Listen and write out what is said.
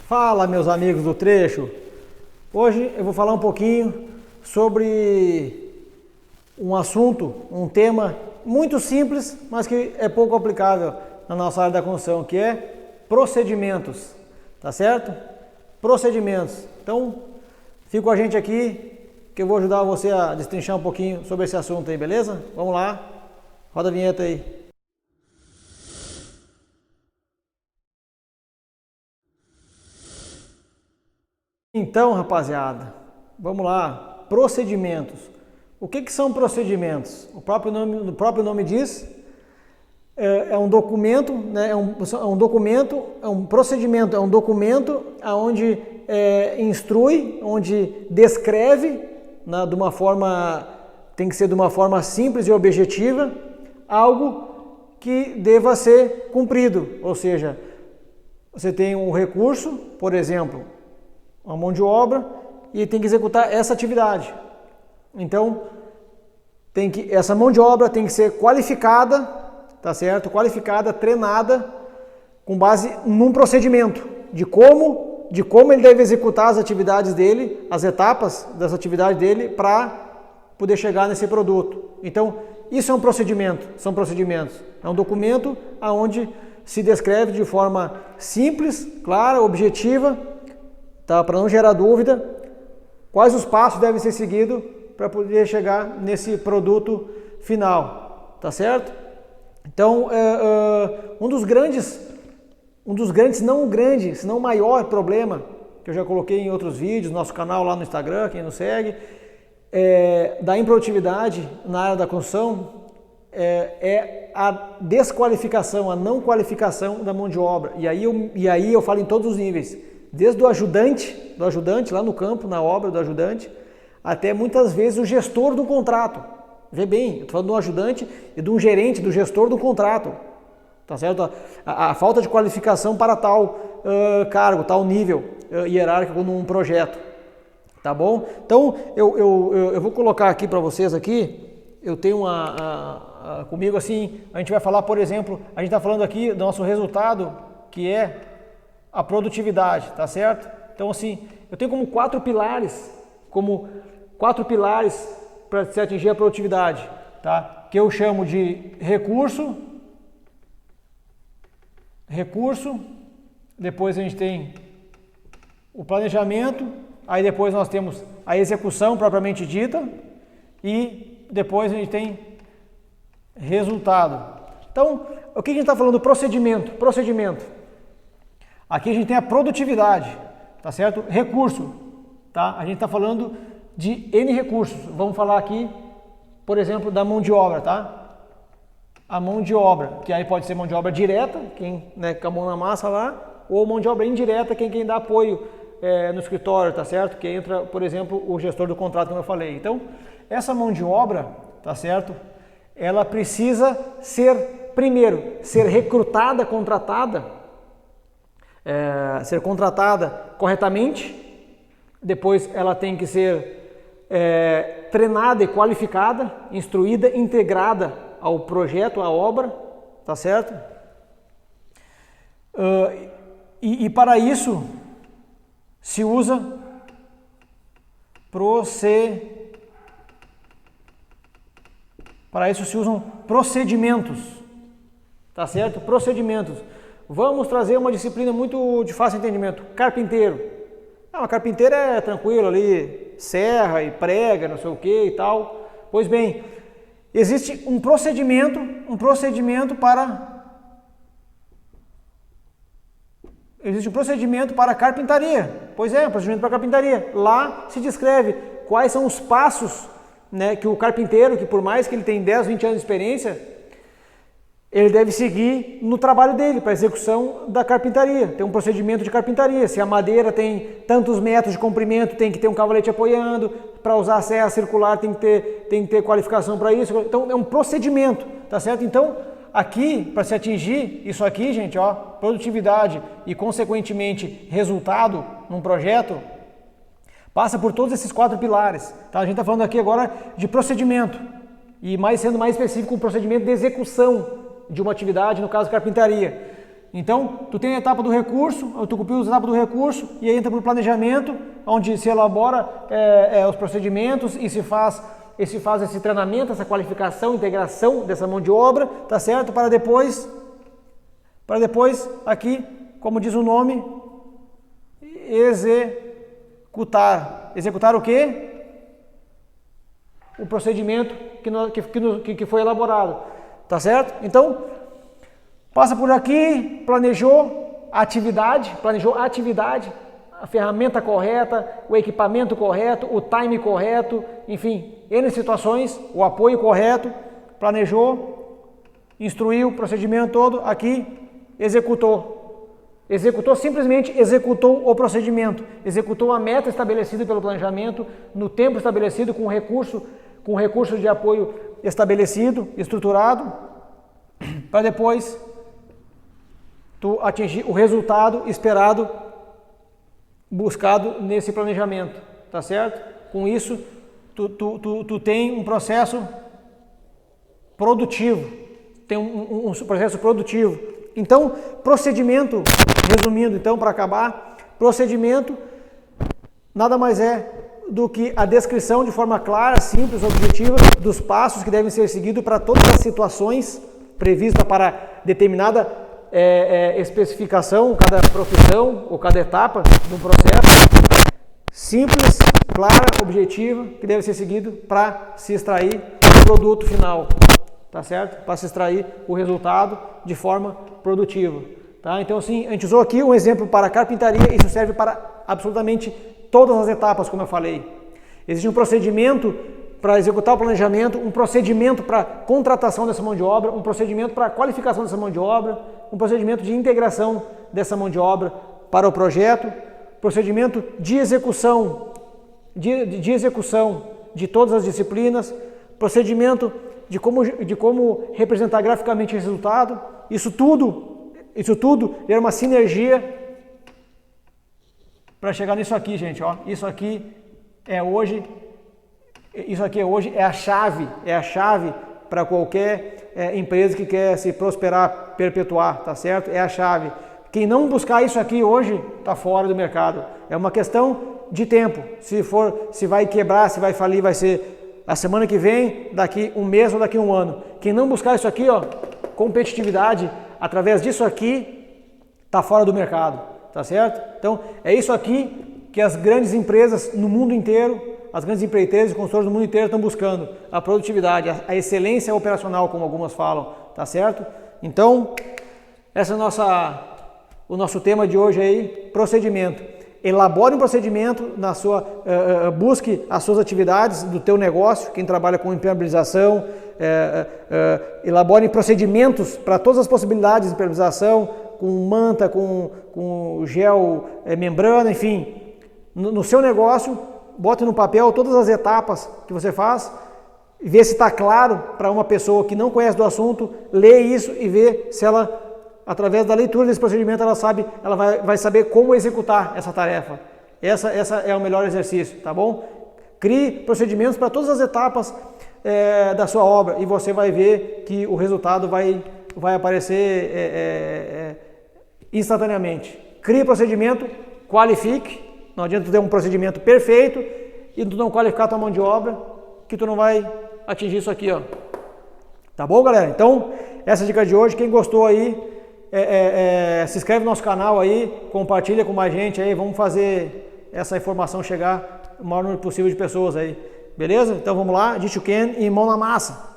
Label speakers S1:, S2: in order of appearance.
S1: Fala, meus amigos do trecho. Hoje eu vou falar um pouquinho sobre um assunto, um tema muito simples, mas que é pouco aplicável na nossa área da construção, que é procedimentos, tá certo? Procedimentos. Então, fica com a gente aqui que eu vou ajudar você a destrinchar um pouquinho sobre esse assunto aí, beleza? Vamos lá, roda a vinheta aí. Então, rapaziada, vamos lá, procedimentos. O que são procedimentos? O próprio nome diz, é um documento, né? é um procedimento, é um documento onde instrui, onde descreve, né, de uma forma, tem que ser de uma forma simples e objetiva, algo que deva ser cumprido. Ou seja, você tem um recurso, por exemplo, uma mão de obra, e tem que executar essa atividade. Então, essa mão de obra tem que ser qualificada, tá certo? Qualificada, treinada, com base num procedimento de como ele deve executar as atividades dele, as etapas das atividades dele, para poder chegar nesse produto. Então, isso é um procedimento, são procedimentos. É um documento onde se descreve de forma simples, clara, objetiva, tá? Para não gerar dúvida, quais os passos devem ser seguidos para poder chegar nesse produto final, tá certo? Então, um dos grandes, não o grande, senão o maior problema, que eu já coloquei em outros vídeos, no nosso canal lá no Instagram, quem nos segue, da improdutividade na área da construção, é a desqualificação, a não qualificação da mão de obra. E aí eu falo em todos os níveis, desde o ajudante lá no campo, na obra do ajudante, até muitas vezes o gestor do contrato. Vê bem, eu estou falando de um ajudante e de um gerente, do gestor do contrato. Tá certo? A falta de qualificação para tal cargo, tal nível hierárquico num projeto. Tá bom? Então, eu vou colocar aqui para vocês aqui, eu tenho comigo assim, a gente vai falar, por exemplo, a gente está falando aqui do nosso resultado, que é a produtividade, tá certo? Então, assim, eu tenho como quatro pilares para se atingir a produtividade, tá? Que eu chamo de recurso, depois a gente tem o planejamento, aí depois nós temos a execução propriamente dita e depois a gente tem resultado. Então, o que a gente está falando? Procedimento. Aqui a gente tem a produtividade, tá certo? Recurso, tá? A gente está falando de N recursos. Vamos falar aqui, por exemplo, da mão de obra, tá? A mão de obra, que aí pode ser mão de obra direta, quem, né, com a mão na massa lá, ou mão de obra indireta, quem dá apoio no escritório, tá certo? Que entra, por exemplo, o gestor do contrato, como eu falei. Então, essa mão de obra, tá certo? Ela precisa primeiro, ser recrutada, ser contratada corretamente, depois ela tem que ser treinada e qualificada, instruída, integrada ao projeto, à obra, tá certo? E para isso se usa usam procedimentos, tá certo? Procedimentos. Vamos trazer uma disciplina muito de fácil entendimento. Carpinteiro. Carpinteiro é tranquilo ali, serra e prega, não sei o que e tal. Pois bem, existe um procedimento para carpintaria. Pois é, um procedimento para carpintaria. Lá se descreve quais são os passos, né, que o carpinteiro, que por mais que ele tenha 10, 20 anos de experiência, ele deve seguir no trabalho dele, para a execução da carpintaria. Tem um procedimento de carpintaria. Se a madeira tem tantos metros de comprimento, tem que ter um cavalete apoiando. Para usar a serra circular, tem que ter qualificação para isso. Então, é um procedimento, tá certo? Então, aqui, para se atingir isso aqui, gente, ó, produtividade e, consequentemente, resultado num projeto, passa por todos esses quatro pilares. Tá? A gente está falando aqui agora de procedimento. E sendo mais específico, um procedimento de execução de uma atividade, no caso carpintaria. Então, tu tem a etapa do recurso, tu cumpriu a etapa do recurso e aí entra para o planejamento, onde se elabora os procedimentos e se faz esse treinamento, essa qualificação, integração dessa mão de obra, tá certo? Para depois aqui, como diz o nome, executar. Executar o quê? O procedimento que foi elaborado, tá certo? Então, passa por aqui, planejou a atividade, a ferramenta correta, o equipamento correto, o time correto, enfim, N situações, o apoio correto, planejou, instruiu o procedimento todo, aqui, executou. Simplesmente executou o procedimento, executou a meta estabelecida pelo planejamento, no tempo estabelecido, com recurso de apoio estabelecido, estruturado, para depois tu atingir o resultado esperado, buscado nesse planejamento, tá certo? Com isso, tu tem um processo produtivo, processo produtivo. Então, procedimento, resumindo então para acabar, procedimento nada mais é do que a descrição de forma clara, simples, objetiva dos passos que devem ser seguidos para todas as situações previstas para determinada especificação, cada profissão ou cada etapa de um processo, simples, clara, objetiva, que deve ser seguido para se extrair o produto final, tá certo? Para se extrair o resultado de forma produtiva, tá? Então, assim, a gente usou aqui um exemplo para carpintaria, isso serve para absolutamente todas as etapas, como eu falei. Existe um procedimento para executar o planejamento, um procedimento para contratação dessa mão de obra, um procedimento para qualificação dessa mão de obra, um procedimento de integração dessa mão de obra para o projeto, procedimento de execução, de execução de todas as disciplinas, procedimento de como representar graficamente o resultado. Isso tudo é uma sinergia para chegar nisso aqui, gente, ó. Isso aqui hoje é a chave para qualquer empresa que quer se prosperar, perpetuar, tá certo? É a chave. Quem não buscar isso aqui hoje está fora do mercado. É uma questão de tempo. Se vai quebrar, se vai falir, vai ser a semana que vem, daqui um mês ou daqui um ano. Quem não buscar isso aqui, ó, competitividade, através disso aqui, está fora do mercado, tá certo? Então, é isso aqui que as grandes empresas no mundo inteiro, as grandes empreiteiras e consultores do mundo inteiro estão buscando, a produtividade, a excelência operacional, como algumas falam, tá certo? Então, esse é o nosso tema de hoje aí, procedimento. Elabore um procedimento, busque as suas atividades do teu negócio, quem trabalha com impermeabilização, elabore procedimentos para todas as possibilidades de impermeabilização, com manta, com gel, membrana, enfim. No seu negócio, bote no papel todas as etapas que você faz, vê se está claro para uma pessoa que não conhece do assunto, lê isso e vê se ela, através da leitura desse procedimento, ela vai saber como executar essa tarefa. Essa é o melhor exercício, tá bom? Crie procedimentos para todas as etapas da sua obra e você vai ver que o resultado vai aparecer instantaneamente. Crie procedimento, qualifique. Não adianta tu ter um procedimento perfeito e tu não qualificar a tua mão de obra, que tu não vai atingir isso aqui, ó. Tá bom, galera? Então, essa é a dica de hoje. Quem gostou aí, se inscreve no nosso canal aí, compartilha com mais gente aí, vamos fazer essa informação chegar o maior número possível de pessoas aí. Beleza? Então vamos lá, Dito Ken e mão na massa.